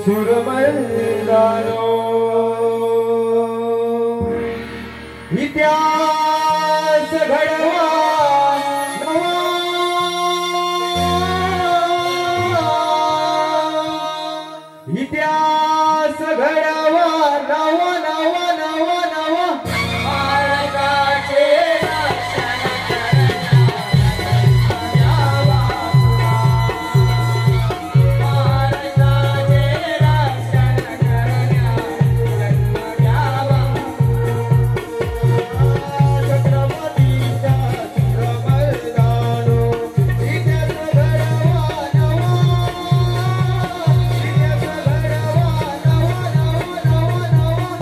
सुरमर्दानो इतिहास घडवा नवा, इतिहास घडवा नवा नवा नवा नवा, भारताचे रक्षण करण्यावा, भारताचे रक्षण करण्यावा जन्म द्यावा. छत्रपतीच्या सुरमर्दानो इतिहास घडवा नवा, इतिहास घडवा नवा नवा नवा नवा.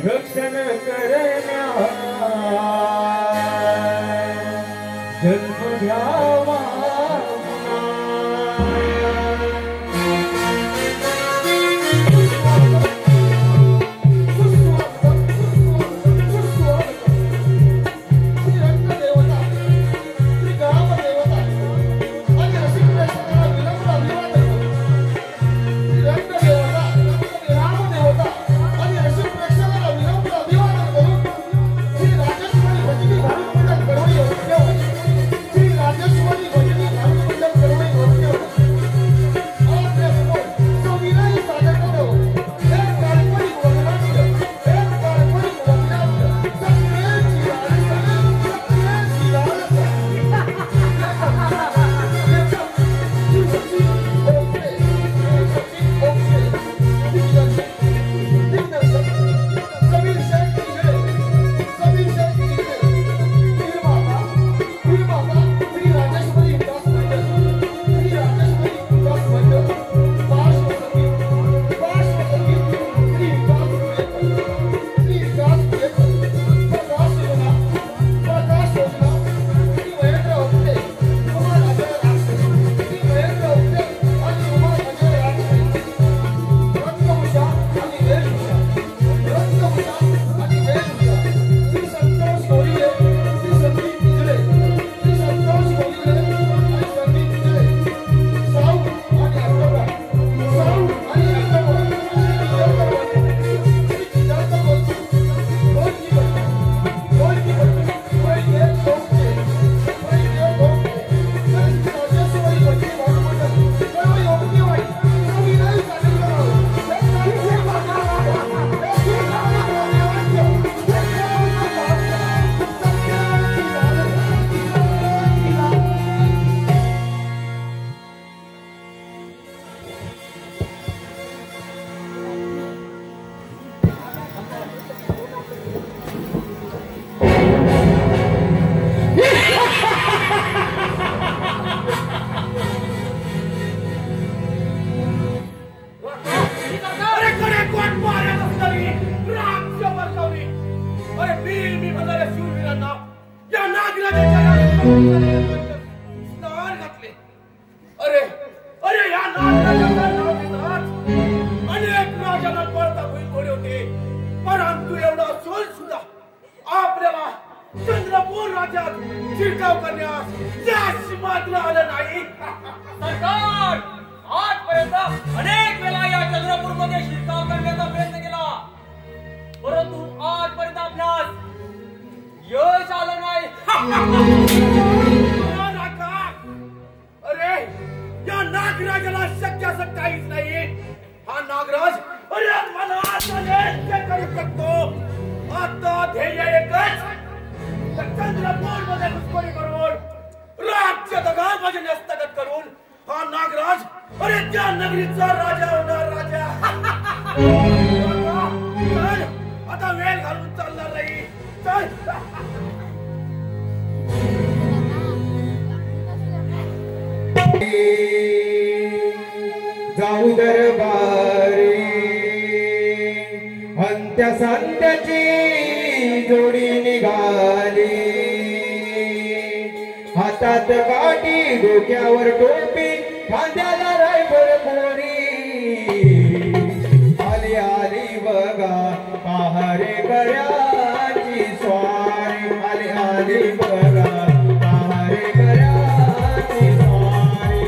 रक्षण करण्या जन्म घ्यावा रामदेवता आणि सुद्धा आपल्याला चंद्रपूर राज्यात शिरकाव करण्यास त्यास मात्र आलं नाही. सरकार आजपर्यंत अनेक वेळा या चंद्रपूरमध्ये शिरकाव करण्याचा प्रयत्न केला, परंतु आजपर्यंत आपणास यश आलं नाही. अरे या नागराजाला शक्य असं काहीच नाही. हा नागराज अरे मला करू शकतो. आता ध्येय एकच, चंद्रपूर मध्ये घुसखोरी करून राज्य दगा माझे हस्तगत करून हा नागराज अरे त्या नगरीचा राजा होणार. राजा चल आता वेळ घालून चालणार नाही. चल जाऊ दरबारी अंत्य संत्याची जोडी निघाली. हातात काठी डोक्यावर टोपी खांद्याला रायफल मोरी. आली आली बघा पहारे कराची स्वारी. आली आली बघा पहारे कराची स्वारी.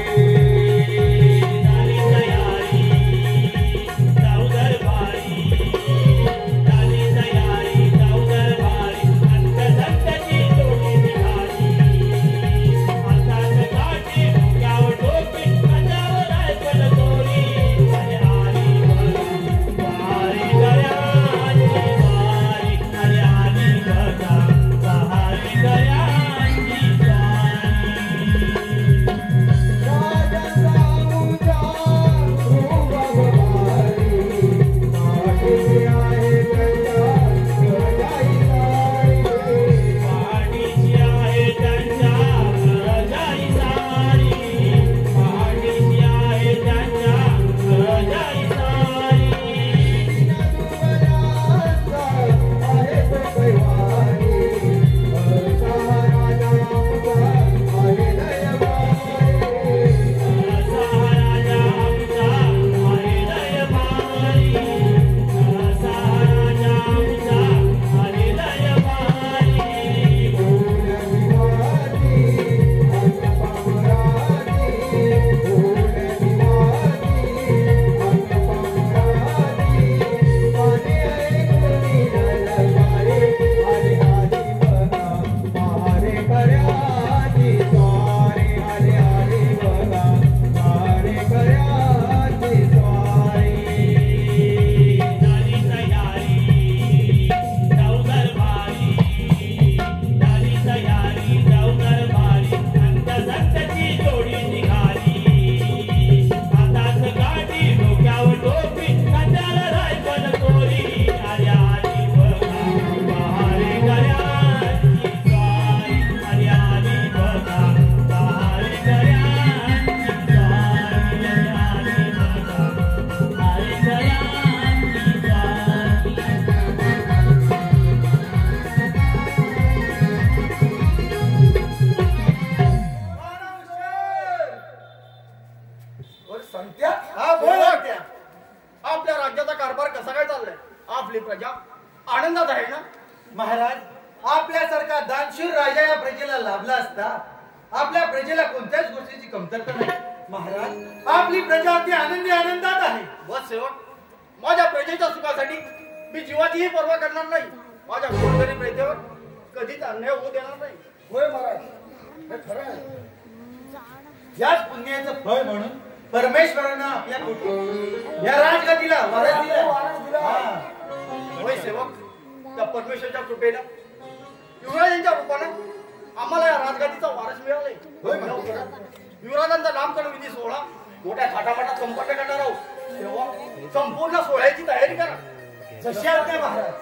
आनंदात आहे ना महाराज. आपल्यासारखा दानशूर राजा या प्रजेला लाभला असता आपल्या प्रजेला कोणत्याच गोष्टीची कमतरता नाही. महाराज आपली प्रजा अगदी आनंदी आनंदात आहे. बस सेवक, माझ्या प्रजेच्या सुखासाठी मी जीवाचीही पर्वा करणार नाही. माझ्या गोरगरीब प्रजेवर कधीच अन्याय होऊ देणार नाही. होय महाराज, हे खरं आहे. याच पुण्याचं फळ म्हणून परमेश्वरानं आपल्या या राजगतीला वारस दिला. होय सेवक, त्या परमेश्वराच्या कृपेनं युवराजांच्या रूपानं आम्हाला या राजगतीचा वारस मिळालाय. युवराजांचा नामकरण विधी सोहळा मोठ्या थाटामाटात संपन्न करणार आहोत. तेव्हा संपूर्ण सोहळ्याची तयारी करा. जशी आज्ञा महाराज.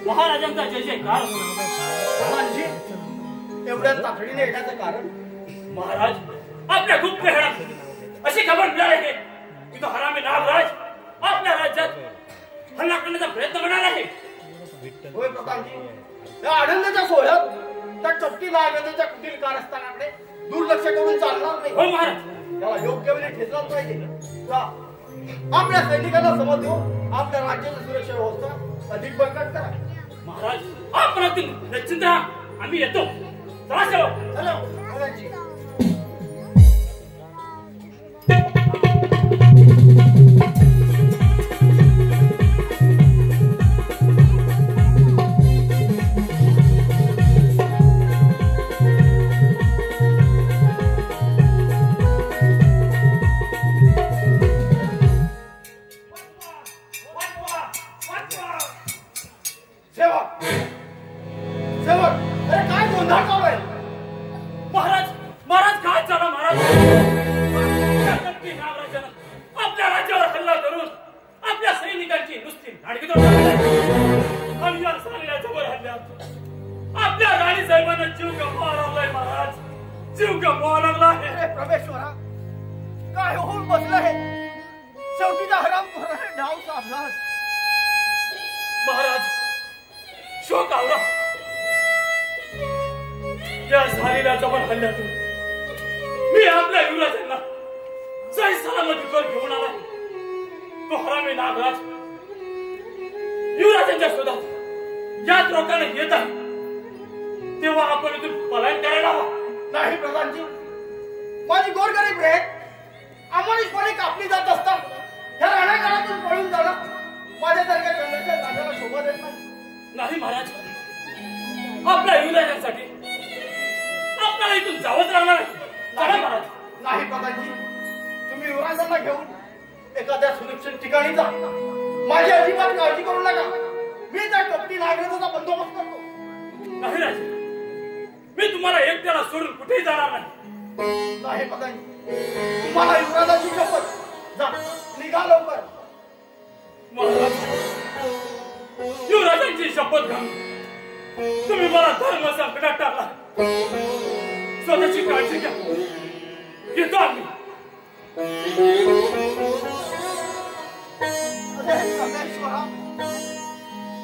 महाराजांचा जय जयकार. एवढ्या तातडीने येण्याचं कारण महाराज, आपल्या गुप्त घरात अशी खबर मिळाली आहे की तो हरामी नागराज आपल्या राज्यात हल्ला करण्याचा प्रयत्न करणार आहे. होय प्रधानजी, या आनंदाच्या सोहळ्यात त्या कपटी नागराजाच्या कुटील कारस्थानाकडे दुर्लक्ष करून चालणार नाही. हो महाराज. त्याला योग्य वेळी ठेचलाच पाहिजे. जा, आपल्या सैनिकांना समज देऊ आपल्या राज्याची सुरक्षा व्यवस्था अधिक बळकट करा. महाराज आपण निश्चिंत राहा, आम्ही येतो. चला सेवक. चला महाराजजी.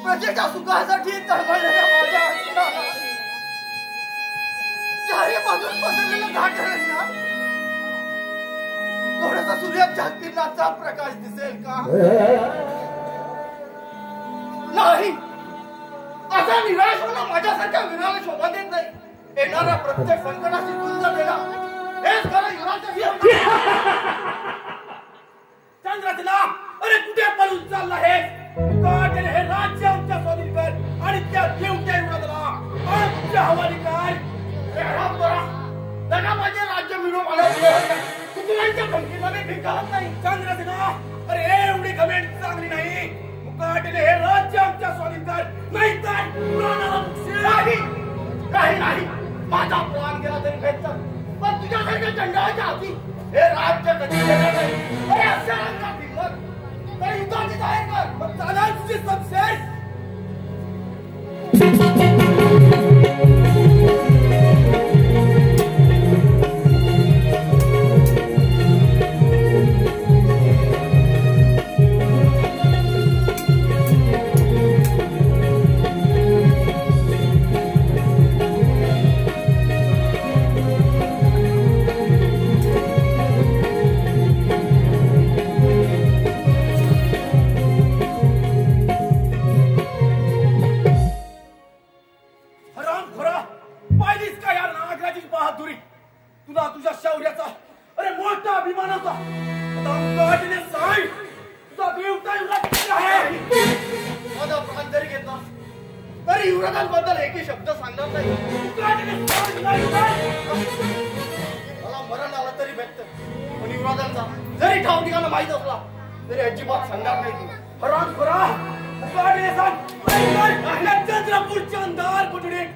प्रजेच्या सुखासाठी तळमळणाऱ्या माझ्या चारी बाजूस पसरलेलं घाटरंगा थोडासा सूर्याच्या किरणाचा प्रकाश दिसेल का? नाही. असा निराश होणं माझ्यासारख्या वीराला शोभा देत नाही. येणाऱ्या प्रत्येक संकटाशी झुंज देणं हेच खरं वीराचं. चंद्रसेना, अरे कुठे पळून चालला हे? हे राज्य आमच्या स्वाधीन कर आणि त्या देवट्या युवराजाला आमच्या हवाली कर. त्यांना माझे राज्य मिळवून मला कुटुंबांच्या धमकीमध्ये भिकावत नाही. चंद्रसेना, अरे एवढी कमेंट चांगली नाही. मुकाटेने हे राज्य आमच्या स्वाधीन कर, नाही तर प्राणाला मुक्षे. नाही नाही, माझा प्राण गेला तरी भेटतात, पण तुझ्यासारख्या चंडाळाच्या हाती हे राज्य कधी देणार नाही. अरे अशा रंगात हिंमत तर युद्धाची तयारी कर. मग चाला तुझी सक्सेस. तुला तुझ्या शौर्याचा अरे मोठा अभिमान होता. आता सांग तुझा देवता युवराज आहे. माझा प्राण जरी घेतला तरी युवराजांबद्दल एकही शब्द सांगणार नाही. मला मरण आलं तरी भेटत, पण युवराजांचा जरी ठाव ठिकाणा माहित असला तरी अजिबात सांगणार नाही. हराम खोरा चंद्रपूरच्या अंधार कोठडीत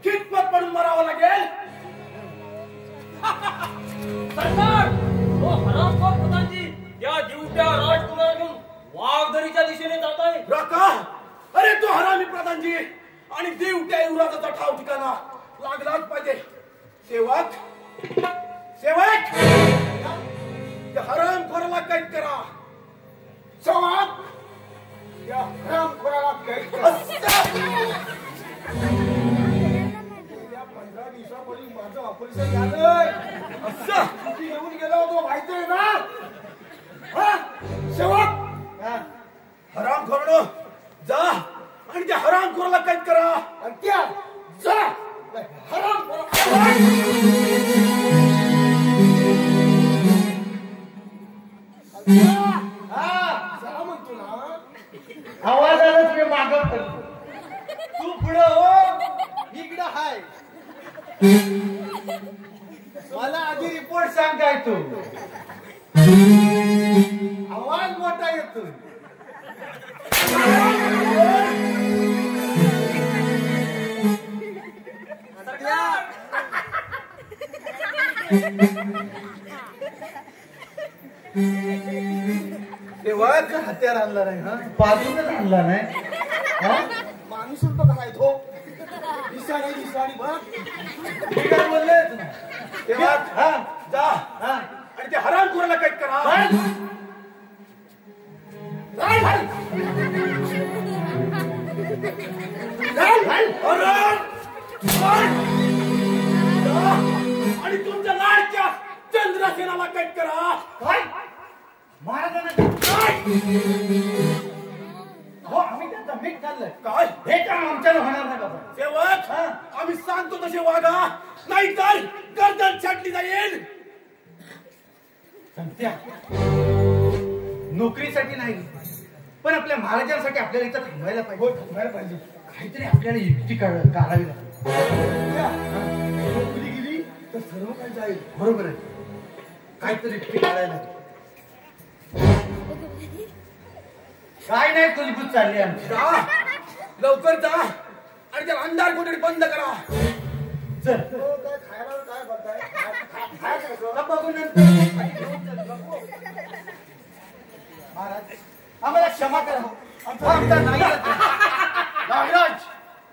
खितपत पडून मरावं लागेल. सरकार, तो हरामखोर प्रधानजी या दिवट्या राजकुमार घेऊन वाघदरीच्या दिशेने जात आहे. रका, अरे तो हरामी प्रधानजी आणि देवट्या युवराजाचा ठाव ठिकाणा लागलाच पाहिजे. सेवक सेवक, त्या हरामखोराला कैद करा. सेवक, या हरामखोराला कैद करा. एवढ्या दिवसापूर्वी माझं ऑपरेशन झालंय असं किती घेऊन गेला होतो माहितीये ना हा सेवक हराम खोरडो जा आणि त्या हराम खोराला कैद करा आणि त्या जा हराम चला म्हणतो ना आवाज आला तुम्ही मागं तू पुढं हो इकडं हाय मला आधी रिपोर्ट सांग काय तू आवाज मोठा येतो तेव्हा हत्यार आणला नाही हा बाजूनच आणला नाही हा माणूस बघा नाही तो दिसाणी बघ मी काय बोलले तेव्हा हा जा हा आणि त्या हराम खोराला कैद करा आणि तुमच्या लाडक्या चंद्रसेनाला कैद करा काय महाराजांना हो आम्ही त्यांचा मीठ खाल्लंय काय हे काम आमच्याला होणार नाही बाबा सेवक हा. आम्ही सांगतो तसे वागा नाहीतर गर्दन छाटली जाईल संत्या नोकरीसाठी नाही पण आपल्या महाराजांसाठी आपल्याला इथं थांबायला पाहिजे थांबायला पाहिजे काहीतरी आपल्याला युक्ती काढावी लागते नोकरी गेली तर सर्व काही जाईल बरोबर आहे काहीतरी युक्ती काढायला काय नाही कुलबुत चालली आमची जा लवकर जा आणि त्या अंधार कोठडी बंद करा चल काय खायला काय बघताय बघू नंतर महाराज आम्हाला क्षमा करा आमचा नागराज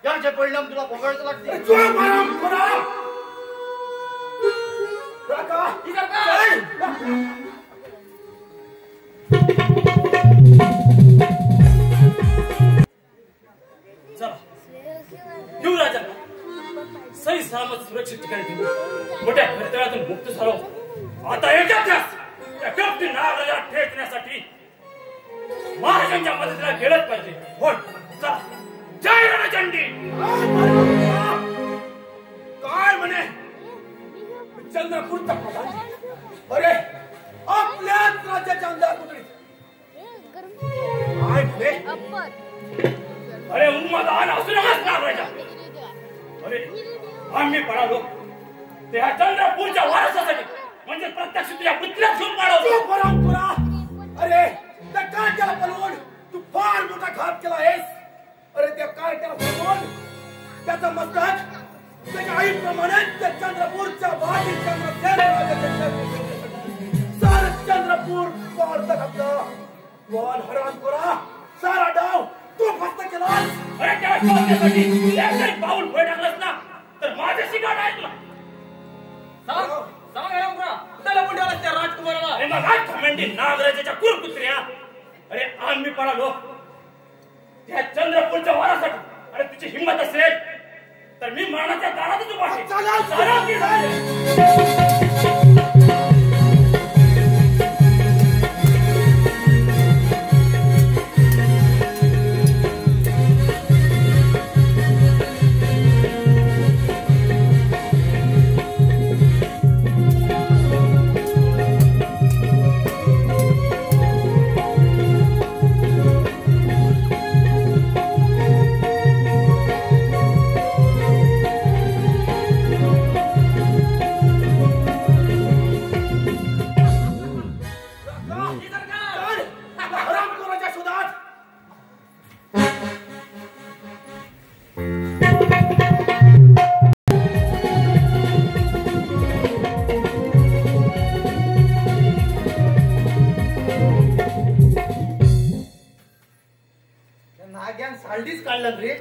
यांचे परिणाम तुला भोगायला लागतील जो हराम खोरा काका चला युवराजांना सही सलामत सुरक्षित ठिकाणी ठेवू मोठ्या खरतळातून मुक्त झालो आता एकाच त्या कपटी नागराजाला ठेचण्यासाठी महाराजांच्या मदतीला गेलंच पाहिजे होय चला जय रणचंडी काय म्हणे चंद्रपूरचा प्रधान अरे आपल्याच राज्याच्या अंधार कोठडीत काय म्हणे अरे उन्मादान असू नकाच नागराजा अरे आम्ही पळालो ते ह्या चंद्रपूरच्या वारसासाठी म्हणजे प्रत्यक्ष तुझ्या पुतळ्यात घेऊन जो पळालो परंपरा अरे त्या कार्ट्याला पलवून तू फार मोठा घात केला आहेस अरे त्या कार्ट्याला पलवून त्याचा मस्तक त्याच्या आईप्रमाणे त्या चंद्रपूरच्या बाजीच्या सार चंद्रपूर पाळता घातला वाल हराम करा सारा डाव तू फक्त केला अरे त्या शोधण्यासाठी एकही पाऊल पुढे टाकलंस ना तर माझ्याशी गाठ आहे तुला सांग रामपुरा त्याला पण द्यायला त्या राजकुमाराला अरे मग आज खमेंडी नागराजाच्या कुरकुत्र्या अरे आम्ही पळालो त्या चंद्रपूरच्या वारासाठी अरे तुझी हिंमत असेल तर मी मरणाच्या दारातच उभा आहे चला की झाले सालडीच काढलं रे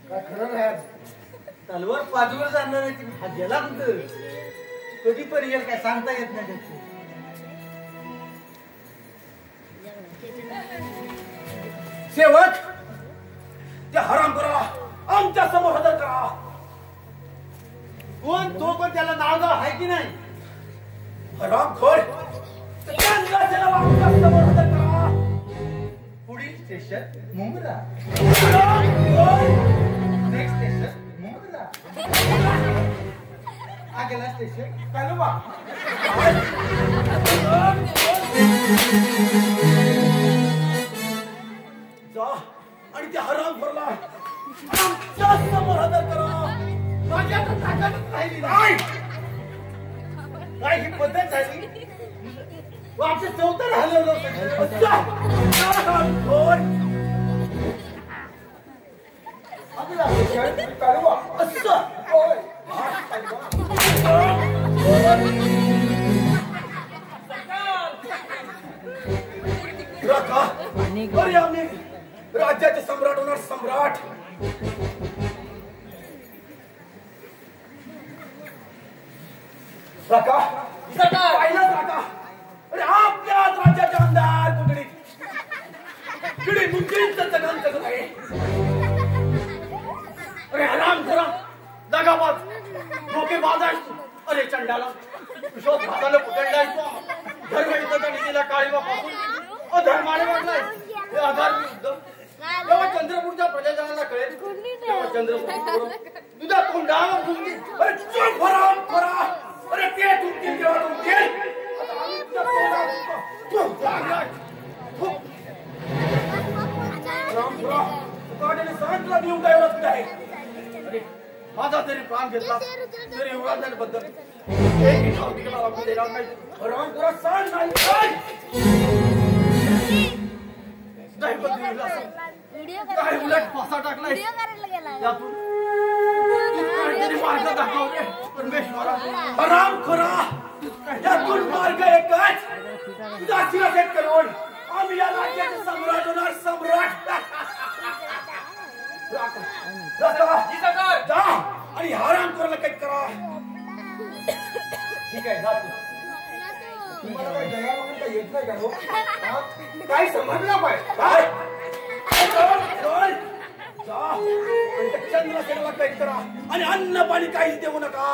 काय खरं नाही तलवार बाजूवर जाणार आहे हा गेला कुठं कधी पण येईल काय सांगता येत नाही त्याचं सेवक त्या हरामखोराला आमच्या समोर हजर करा तो पण त्याला नाव गाव आहे की नाही? हरामखोर चंद्रासेना वापस समोर हजर करा. पुढील स्टेशन मुंब्रा. हरामखोर नेक्स्ट स्टेशन मुंब्रा. आगला स्टेशन कलवा. जा आणि त्या हरामखोरला आमच्या समोर हजर करा. माझ्याकडे ताकदच राहिली नाही. काय ही पद्धत झाली? आमचं चौथं हलवलं होतं. जा. हरामखोर. आगला स्टेशन कलवा. असं. होय. राखा अरे आम्ही राज्याचे सम्राट होणार. सम्राट राखा पाहिलं राखा. अरे आपल्याच राज्याच्या अंधार कुठडीत किडी मुंजींचं जगन जगत आहे. अरे आराम करा दगाबाज डोके बाजायचो. अरे चंडाला विश्वास भागाला पुतळलाय तू. धर्म युद्धाच्या नीतीला काळीमा पाहून अधर्माने वाटलाय. हे अधर्मी युद्ध जेव्हा चंद्रपूरच्या प्रजाजनाला कळेल तेव्हा चंद्रपूर तुझ्या तोंडावर मुंगी. अरे चुप हरामखोरा. अरे ते तुमतील तेव्हा तुमतील. आता आम्ही तुझ्या तोंडावर तू जागलाय. हरामखोरा तुझ्याकडे सांगितलं देऊन काय ओळख नाही. अरे माझा तरी प्राण घेतला तरी युवराजांबद्दल एक नाव तिकडे लागू देणार नाही. हरामखोरा सांग नाही. सांग. नाही बदलू असं काय उलट फासा टाकलाय यातून काहीतरी मार्ग दाखवले परमेश्वरा. हरामखोरा यातून मार्ग एकच. तुझा शिरसेट करून आम्ही या राज्याचे सम्राट होणार. सम्राट राखा. जा आणि हरामखोराला काही करा. ठीक आहे जा तू. तुम्हाला काही दया वगैरे काही येत नाही का हो? हा? काय समजलं पाहिजे काय हरामखोर. जा आणि त्या चंद्रसेनाला काही करा आणि अन्न पाणी काहीच देऊ नका.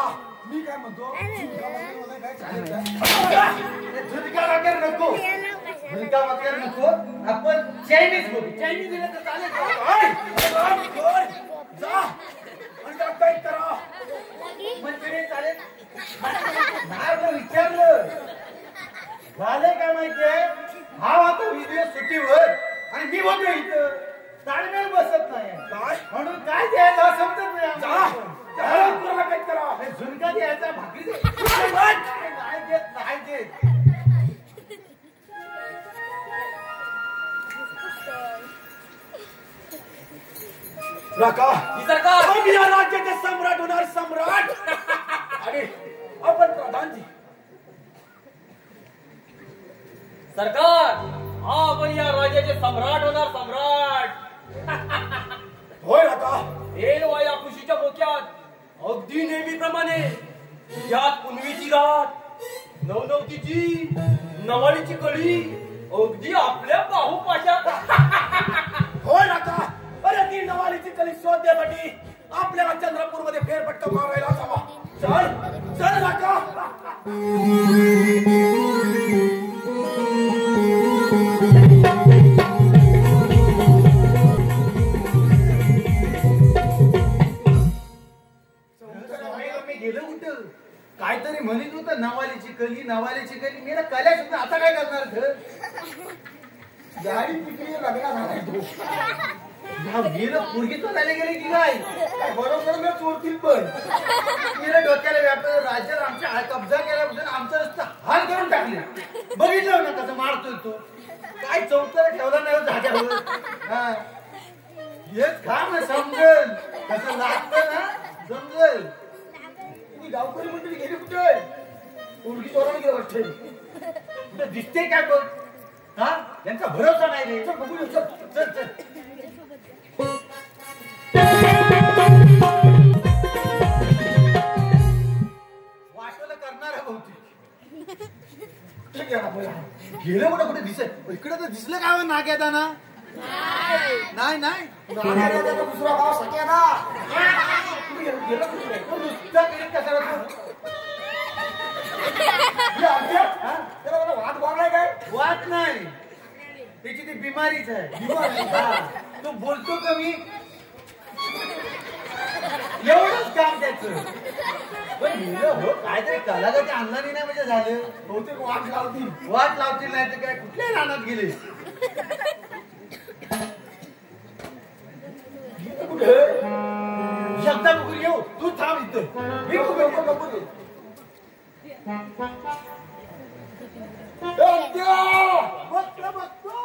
मी काय म्हणतो झुणका वगैरे मला काय चालेल का? झुणका वगैरे नको. झुणका वगैरे नको. आपण चायनीज बघू. चायनीज दिलं तर चालेल का? काय? हरामखोर. जा आणि त्याला काही करा. मंचुरियन चालेल. नाही पण विचारलं झालंय काय माहितीये. हा आता विजय सुट्टीवर आणि मी होतो इथं ताळमेळ बसत नाही. काय? म्हणून काय द्यायला समजत नाही जा आम्हाला. त्या हरामखोराला काही करा. हे झुणका द्यायचा भाकरी दे. काय वाट? नाही देत नाही देत. राखा सरकार आम्ही या राज्याचे सम्राट होणार. सम्राट आणि आपण प्रधानजी. सरकार आपण या राज्याचे सम्राट होणार. सम्राट होय राखा. येईल वा या खुशीच्या मोक्यात अगदी नेहमीप्रमाणे यात पुनवीची गाठ नवनवतीची नवाळीची कळी अगदी आपल्या बाहुपाशात. होय राखा. अरे ती नवालीची कली शोधण्यासाठी आपल्याला चंद्रपूरमध्ये फेरफटका मारायला जावा. चल चल राखा. मी गेलो कुठं काहीतरी म्हणत होतं नवालीची कली मी ना कल्या सुद्धा आता काय करणार घर. गाडी तिकडे लग्न झालाय तो. गेलं पोरगी तो झाले गेले की काय. काय बरोबर मी चोरतील पण गेलं डोक्याला व्यापलं. राज्यात आमच्या कब्जा केल्यापासून आमचं रस्ता हाल करून टाकले. बघितलं ना कसं मारतोय तो. काय चौथर ठेवला नाही झाल्यावर. हा हेच खा ना समजल कसं लागतं ना समजल. तुम्ही गावकरी मंडळी गेली कुठे? पोरगी चोराला गेलं वाटतं. कुठं दिसते काय बघ. हा यांचा भरोसा नाही रे. चल बघू चल. चल चल. वाटलं करणार आहे बहुतेक. ठीक आहे ना बोला. गेलं कुठं कुठे दिसत इकडे तर दिसलं काय नाग्यात ना. नाही नाही नागराजाचा दुसरा भाव सख्या ना. तुम्ही गेलं कुठे? तो नुसतं गेलं कशाला तू? त्याला मला वाद बोललाय काय? वाट नाही त्याची ती बिमारीच आहे. हा. तो बोलतो कमी एवढंच काम त्याचं. पण हो काहीतरी कलाला ते आणला नाही म्हणजे झालं. बहुतेक वाद लावतील. वाट लावतील नाही तर काय कुठल्या रानात गेले. कुठे? शब्दा बघून येऊ तू थांब इथं. मी कुठे नको दे. बघतो बघतो.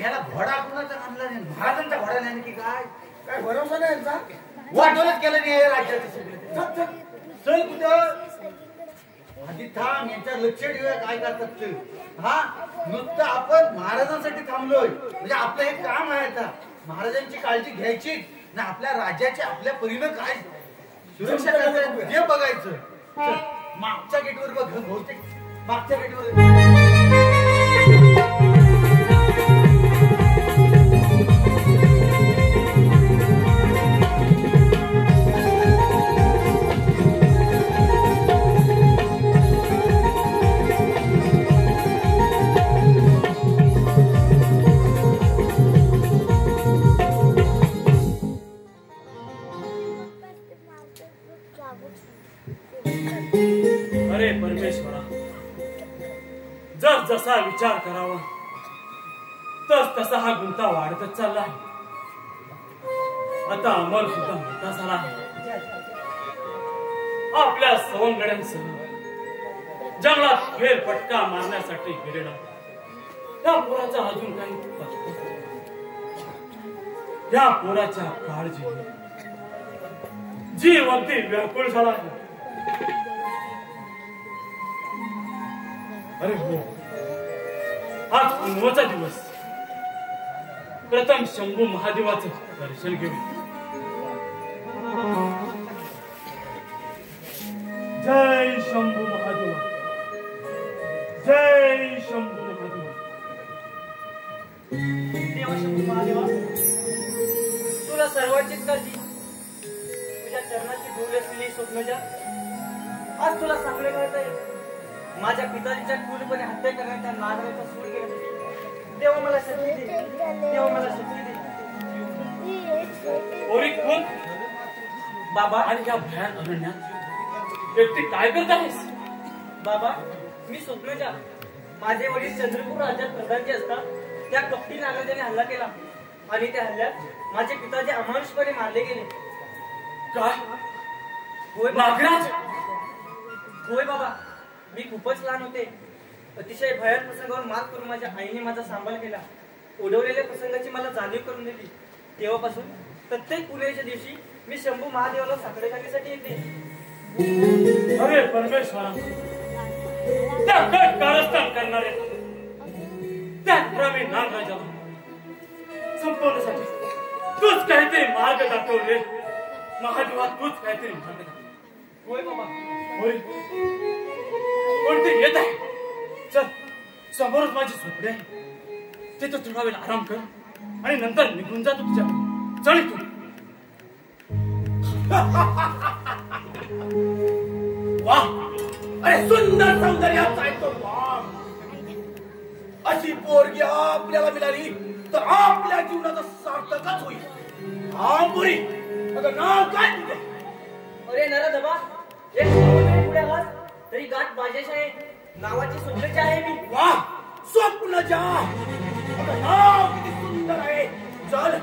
याला घोडा कुणाचा आणला नाही. महाराजांचा घोडा नाही की काय. काय भरोसा नाही यांचा? वाटवलंच केलं नाही या राज्याचं सगळं. चल चल. चल कुठं आधी थांब यांच्या लक्ष ठेवूया काय करतात ते. हा नुसतं आपण महाराजांसाठी थांबलोय म्हणजे आपलं हे काम आहे आता. महाराजांची काळजी घ्यायची ना आपल्या राज्याची आपल्या परीनं काय सुरक्षा करतायत हे बघायचं. चल, मागच्या गेटवर बघ बहुतेक मागच्या गेटवर. अरे परमेश्वरा, जस जसा विचार करावा तस तसा हा गुंता वाढतच चालला आहे. आता अमर सुद्धा मोठा झाला आहे. आपल्या सवंगड्यांसह जंगलात फेरफटका मारण्यासाठी गेलेला त्या पोराचा अजून काही पत्ता नाही. या पोराच्या काळजीने जीव अगदी व्याकुळ झाला आहे. अरे हो, आज पुनवाचा दिवस. प्रथम शंभू महादेवाचं दर्शन घेऊ. जय शंभू महादेवा, जय शंभू महादेवा. देवा शंभू महादेवा, तुला सर्वांचीच काळजी. तुझ्या चरणाची धूळ असलेली स्वप्नजा आज तुला चांगले कळत आहे. माझ्या पिताजीच्या क्रूरपणे हत्या करण्याच्या नादाचा सूर केला. देवा मला शक्ती दे, देवा मला शक्ती दे. पोरी कोण बाबा आणि या भयान अरण्यात एकटी काय करत आहेस? बाबा मी स्वप्नजा. माझे वडील चंद्रपूर राज्यात प्रधानजी असतात. त्या कपटी नागाजाने हल्ला केला आणि त्या हल्ल्यात माझे पिताजी अमानुषपणे मारले गेले. काय होय बाबा. नागराज? होय बाबा, मी खूपच लहान होते. अतिशय भयान प्रसंगावर मात करून माझ्या आईने माझा सांभाळ केला. ओढवलेल्या प्रसंगाची मला जाणीव करून दिली. तेव्हापासून प्रत्येक पुण्याच्या दिवशी मी शंभू महादेवाला साकडे घालण्यासाठी येते. अरे परमेश्वरा, त्या कट कारस्थान करणारे त्या प्रमी नागराजाला संपवण्यासाठी तूच काहीतरी मार्ग दाखवले. महादेवा, तूच काहीतरी मार्ग दाखव. होय बाबा. होय, कोणते येत आहे? चल, समोरच माझी झोपडी आहे. तिथं थोडा वेळ आराम कर आणि नंतर निघून जा तू तुझ्या. चल तू. वाह, अरे सुंदर सौंदर्याचा आहे तो वाम. अशी पोरगी आपल्याला मिळाली तर आपल्या जीवनाचं सार्थकच होईल. हा पुरी, आता नाव काय तुझे? अरे नरधबा, एक किलोमीटर पुढे आलास तरी गाठ माझ्याशी आहे. नावाची स्वप्नजा आहे मी. वाह, स्वप्नजा. आता नाव किती सुंदर आहे. चल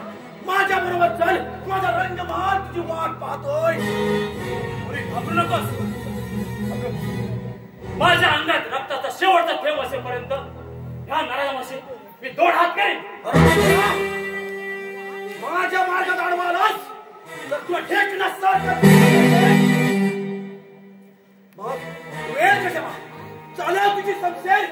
माझ्या बरोबर चल. माझा रंगमहाल तुझी वाट पाहतोय. पुरी, घाबरू नकोस. माझ्या अंगात रक्ताचा शेवटचा थेंब असेपर्यंत ह्या नारायणाशी मी 2 हात करीन. माझ्या मार्गात अडवालास तर तुला ठेक नसतं. मग वेळ कशाला? चाला तुझी समजेल.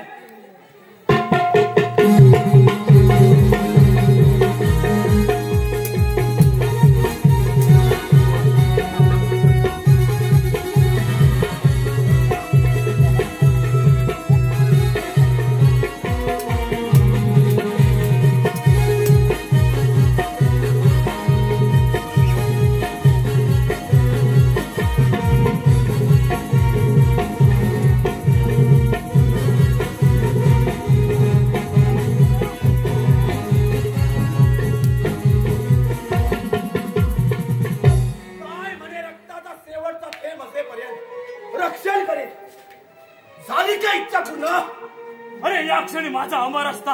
रक्षण करेल. झाली का इच्छा पूर्ण? अरे या क्षणी माझा अमर असता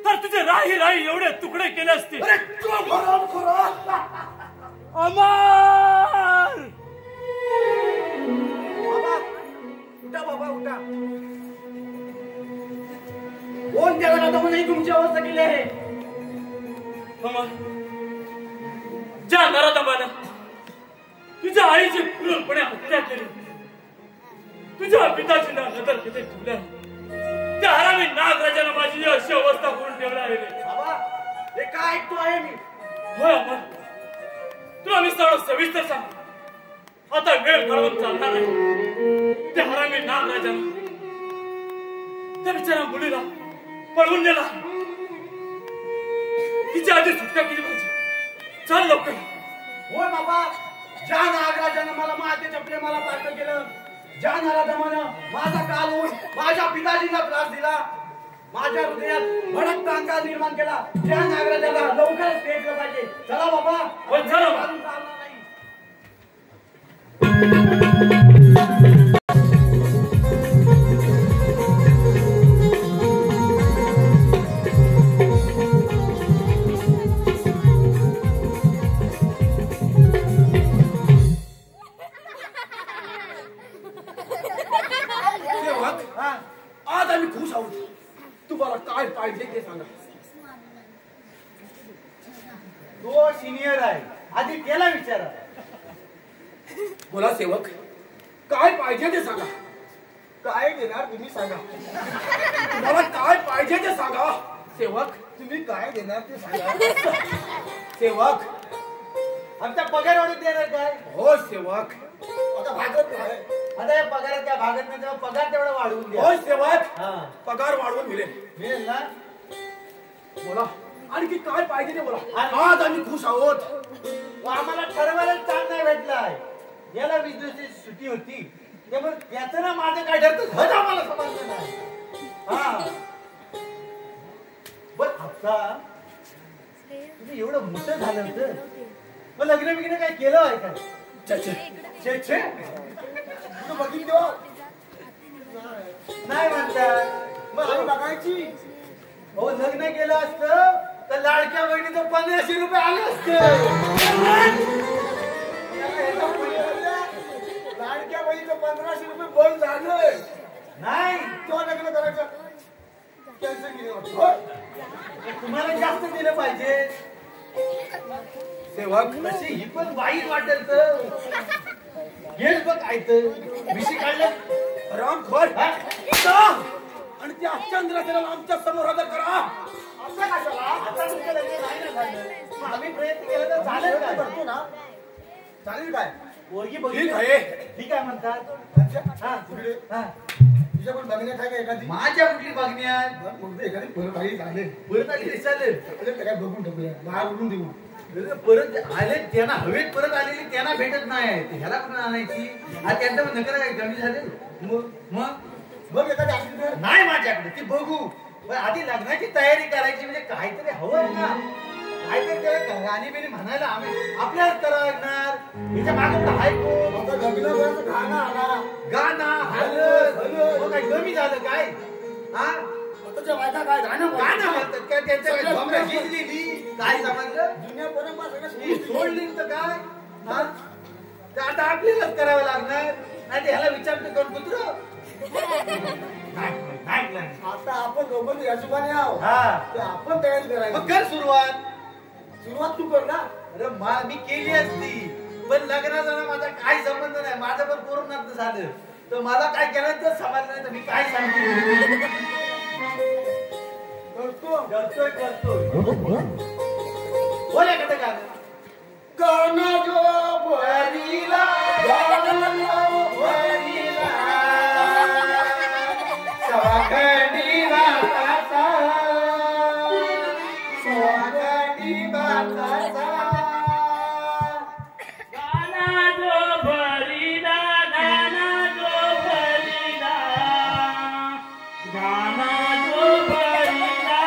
तर तुझे राही राही एवढे तुकडे केले असते. अरे तू भराम खरा अमर. उठा बाबा, उठा. कोण त्याला नाही तुमची अवस्था केली आहे? अमर, ज्या नराधमानं तुझ्या आईची क्रूरपणे हत्या केली, तुझ्या पिताची नजर तिथे ठेवल्या, त्या हरामी नागराजानं माझी अशी अवस्था करून ठेवली आहे. बाबा, हे काय ऐकतो आहे मी? होय अमर, तुला मी सर्व सविस्तर सांग. आता वेळ घालवून चालणार नाही. त्या हरामी नागराजानं त्या बिचारा मुलीला पळवून नेला. तिच्या आधी सुटका केली पाहिजे. चल लवकर. होय बाबा, ज्या नागराजानं मला मातेच्या प्रेमाला पात्र केलं, ज्या नागराजानं माझा काल होऊन माझ्या पिताजींना त्रास दिला, माझ्या हृदयात भडक अंकार निर्माण केला, त्या नागराजाला लवकरच भेटलं पाहिजे. चला बाबा, पण चला. चालून चालणार नाही. आज आम्ही खुश आहोत. तुम्हाला काय पाहिजे ते सांगा. तो सिनियर आहे, आधी त्याला विचारा. बोला सेवक, काय पाहिजे ते सांगा. काय देणार तुम्ही सांगा. तुम्हाला काय पाहिजे ते सांगा. सेवक, तुम्ही काय देणार ते सांगा. सेवक, आमचा पगार वाढून देणार काय? हो सेवक. आता भागत नाही. आता या पगारात काय भागत नाही, तेव्हा पगार तेवढा वाढवून द्या. हो सेवक, हा, पगार वाढवून मिळेल. मिळेल ना? बोला, आणखी काय पाहिजे ते बोला. आज आम्ही खुश आहोत. आम्हाला ठरवायला चाल नाही भेटलाय. याला 20 दिवसाची सुट्टी होती, त्यामुळे त्याचं ना माझं काय ठरतं हेच आम्हाला समजलं नाही. हा, पण आता तुम्ही एवढं मोठं झालं होतं मग लग्न बिग्न काय केलं आहे काय? छे छे तू बघितली हो नाही म्हणतात. मग आम्ही बघायची. हो लग्न केलं असतं तर लाडक्या बहिणीचं 1500 रुपये आले असते. लाडक्या बहिणीचं 1500 रुपये बंद झालंय. नाही तेव्हा लग्न करायचं कॅन्सल केलं. तुम्हाला जास्त दिलं पाहिजे. सेवक तशी ही पण वाईट वाटेल तर हेच बघ ऐकत विषय काढलं रामखोर आणि त्या चंद्रसेनाला आमच्या समोर हजर करा. असं कशाला? आता तुमचं लग्न नाही ना झालं मग आम्ही प्रयत्न केला तर चालेल काय? करतो ना. चालेल काय? पोरगी ठीक बघितली आहे. ठीक आहे म्हणतात. अच्छा. हा तिकडे हा तुझ्या पण बघण्यात आहे का एखादी? माझ्या कुठली बघण्यात मग एखादी परत आली चालेल. परत आली चालेल. काय बघून टाकूया बाहेर उडून देऊ. परत आले त्यांना हवेत परत आलेली त्यांना भेटत नाही. ह्याला पण आणायची आणि त्यांचं पण नका काय कमी झाले. मग बघ एखादी असली तर. नाही माझ्याकडे ती बघू पण आधी लग्नाची तयारी करायची म्हणजे काहीतरी हवं ना. काहीतरी त्याला गाणी बिणी म्हणायला आम्ही आपल्यालाच करावं लागणार. हिच्या मागे आहे कोण? आता लग्नाचं गाणं आला. गाणं हळद मग काय कमी झालं काय? हा तुझ्या बायका काय गाणं गाणं म्हणतात काय? त्यांच्या काय भमऱ्या झिजलेली काय समजलं? जुन्या परंपरा ही सोडली तर काय? हा? ते आता आपल्यालाच करावं लागणार. नाही ह्याला विचारतो कोण कुत्र? नाही. आता आपण दोघं यशोबाने आहोत. हा तर आपण तयारी करायची. मग कर सुरुवात. सुरुवात तू कर ना. अरे मी केली असती पण लग्नाचा माझा काही संबंध नाही. माझं पण कोरोनात झालं तर मला काय केलं तर समजलं नाही तर मी काय सांगतो. करतोय बोल एखादं गाणं. गाणं जो भरीला गाणं जो भरीला सवागणी बाताचा स्वागती बाताचा गाना जो भरीला गाना जो भरीला गाना जो भरीला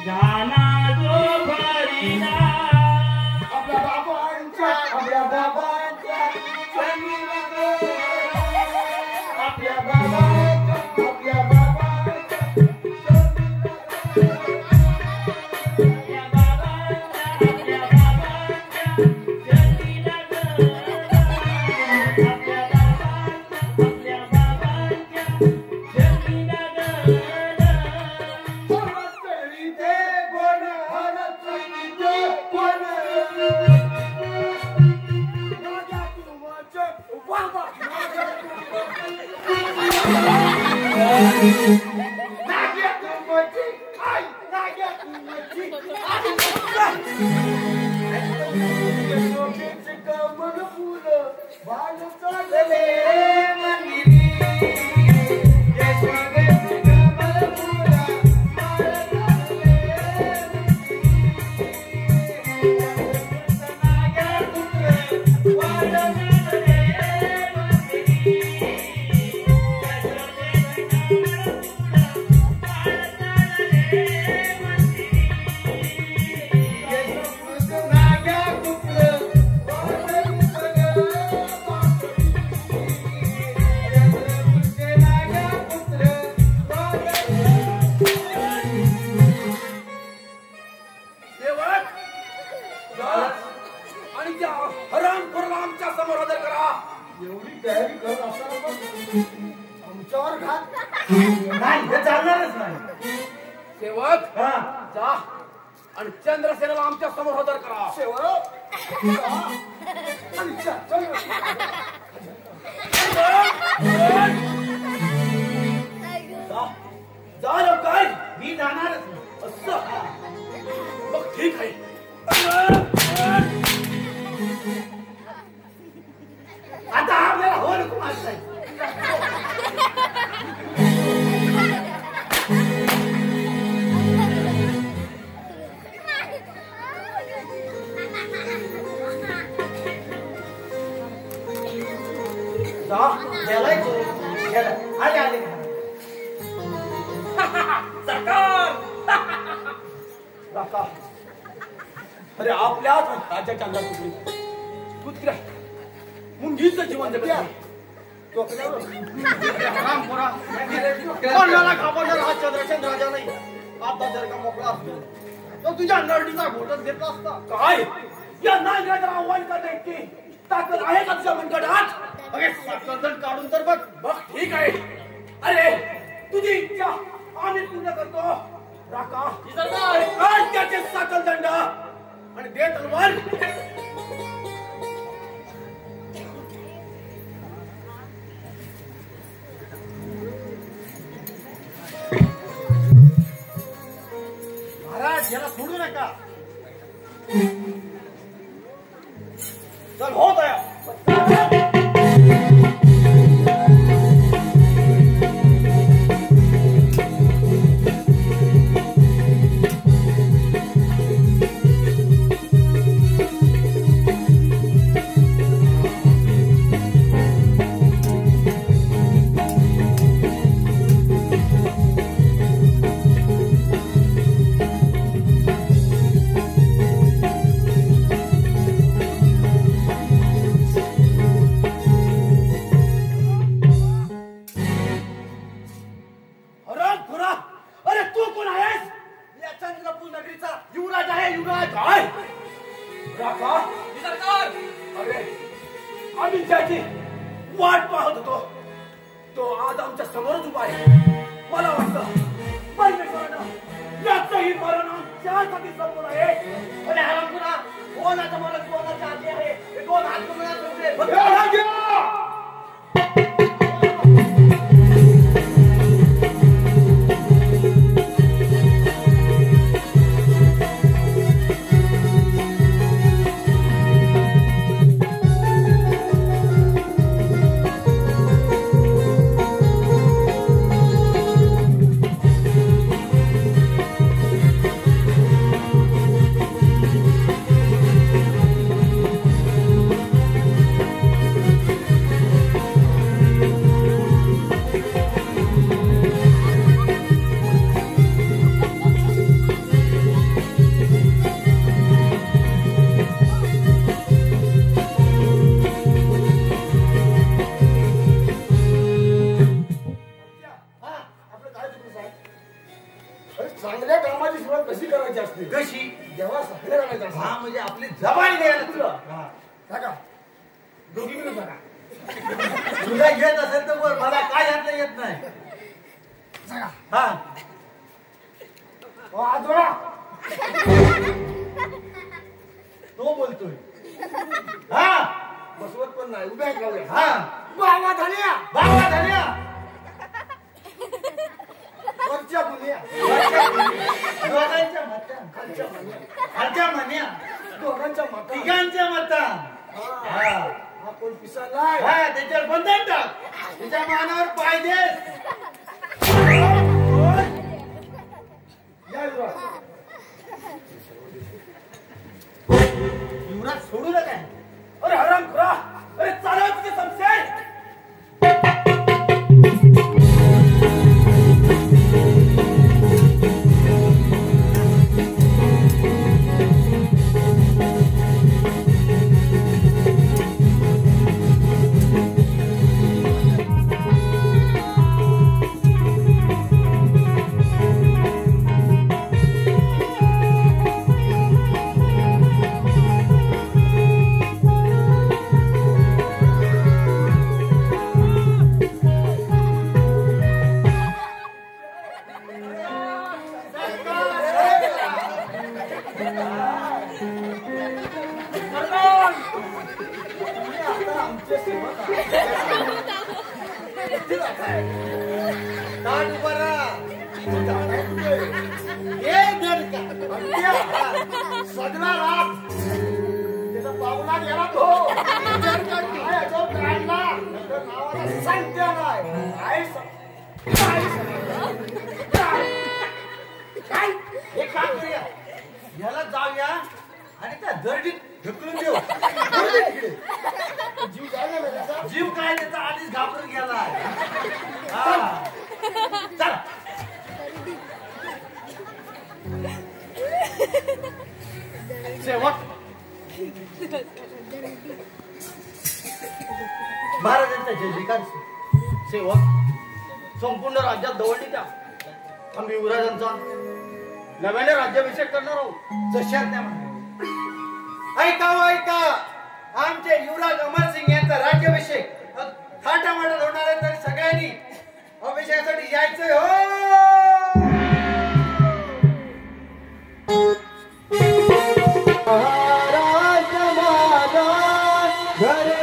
गाना जो भरीला आपल्या बाबांच्या जमिनीला ग. आपल्या बाबांच्या आणि त्या हरामखोराला आमच्या समोर हजर करा. एवढी तयारी करत असताना पण आमच्यावर घात. नाही हे चालणारच नाही. सेवक हा जा आणि चंद्रसेनाला आमच्या समोर हजर करा. शेवट जा लवकर. मी जाणारच नाही. असं मग ठीक आहे. आता आपल्याला हो नको मागताय. गेलाय तो. गेला. आले सरकार काका अरे आपल्याच राज्याच्या अंगात कुत्र्या मुंगीचं जीवन जगत कोणाला घाबरणार हा चंद्रसेन राजा नाही. आता जर का मोकळा असतो तर तुझ्या नरडीचा घोटच घेतला असता. काय या नागराजाला आव्हान करता इतकी ताकद आहे का तुझ्या मनगटात? अरे साखरदंड काढून तर बघ. बघ ठीक आहे. अरे तुझी इच्छा आम्ही पूर्ण करतो. राका काढ त्याचे साखरदंड आणि दे तलवार. महाराज याला सोडू नका. चल हो तया. आम्ही त्याची वाट पाहत होतो. तो आज आमच्या समोरच उभा आहे. मला वाटतं परमेश्वरानं याचंही मरण आमच्यासाठी समोर आहे. अरे हरामखोरा, कोणाचा मला कोणाच्या आधी आहे हे दोन हात करून सोडले. चांगल्या कामाची सुरुवात कशी करायची असते? कशी? जेव्हा सगळे करायचं असतं. हा म्हणजे आपली जबान द्यायला तुला. काका दोघी मिळून बघा. तुला घेत असेल तर बोल, मला काय घातलं येत नाही. हा आजोळा तो बोलतोय. हा बसवत पण नाही. उभ्या लावूया. हा बाबा धन्या बाबा धन्या वरच्या गुन्ह्या दोघांच्या मता खालच्या गुन्ह्या खालच्या म्हण्या दोघांच्या मता तिघांच्या मता. हा हा कोण पिसालाय? हा त्याच्यावर बंधन टाक. तुझ्या मानावर पाय दे. या युवराज. युवराज सोडू नका. अरे हरामखोरा, अरे चालव तुझे संशय. सगळा रात त्याचा पावला गेला तो. जो काढला तर नावाला सांगते नाही. काय हे काम करूया. याला जाऊया आणि त्या दर्डीत ढकलून देऊ. जीव जायला नाही त्याचा. जीव काय त्याचा आधीच घाबरून गेला. हा चल. महाराजांचा जय जयकार सेवक संपूर्ण राज्यात दवंडी द्या. आम्ही युवराजांचा नव्याने राज्याभिषेक करणार आहोत. जशात त्या ऐका हो, ऐका आमचे युवराज अमरसिंग यांचा राज्याभिषेक थाटामाटात होणार आहे, तर सगळ्यांनी अभिषेकासाठी यायचंय हो. महाराज माझा घर